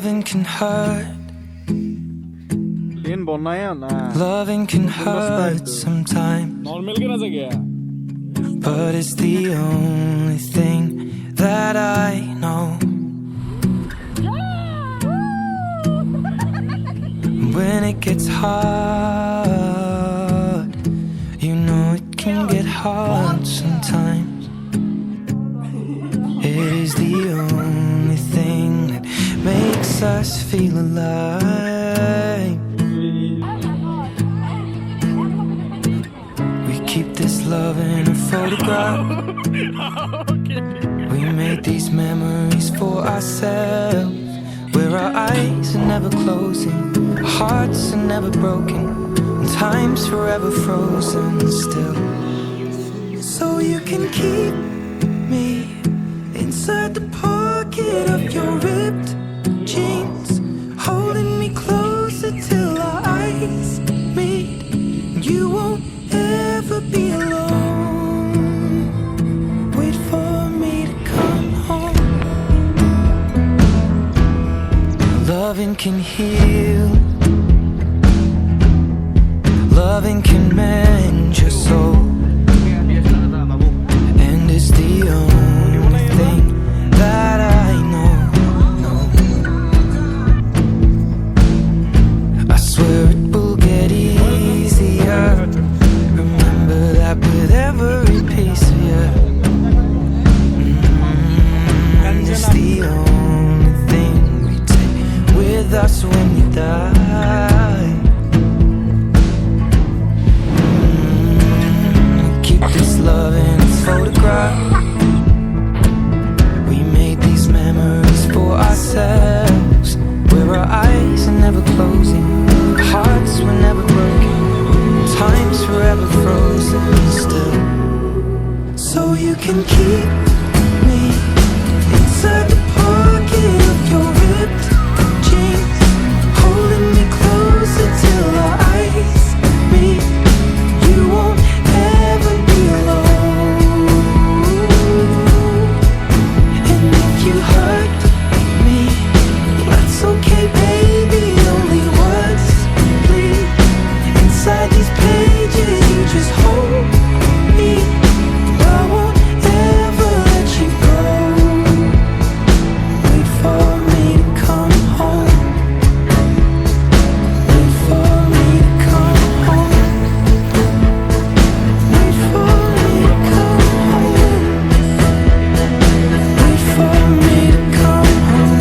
Loving can hurt. Loving can hurt sometimes, but it's the only thing that I know. When it gets hard, you know it can get hard sometimes. It is the only thing that makes us feel alive. We keep this love in a photograph. We made these memories for ourselves, where our eyes are never closing, our hearts are never broken, and time's forever frozen still. So you can keep me inside the pocket of your ripped jeans, holding me closer till our eyes meet. You won't ever be alone. Wait for me to come home. Loving can heal. Loving can mend your soul. And it's the only thing that I know. I swear it will get easier. Remember that with every piece of you. And it's the only thing we take with us when we die. Keep this love in its photograph. We made these memories for ourselves, where our eyes are never closing, our hearts were never broken, time's forever frozen still. So you can keep me inside the pocket of your ripped jeans, holding me closer till our eyes meet. You won't ever be alone. And if you hurt me, that's okay, baby. Only words bleed inside these pages. You just hold me. I won't ever let you go. Wait for me to come home. Wait for me to come home. Wait for me to come home. Wait for me to come home.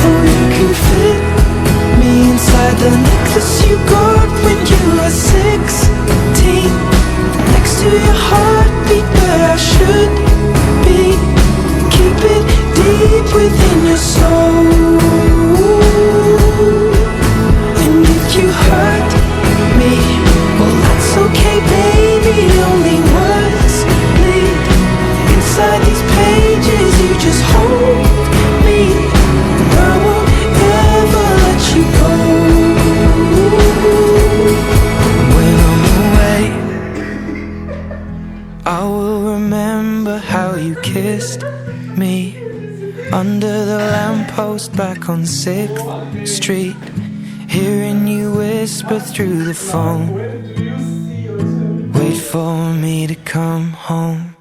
Oh, you can fit me inside the necklace you got when you were 16, next to your heartbeat where I should be. Keep it deep within your soul. And if you hurt me, well, that's okay, baby. Only words bleed inside these pages. You just hold me. I won't ever let you go. When I'm away, I will remember how you kissed me under the lamppost back on 6th Street, hearing you whisper through the phone. Wait for me to come home.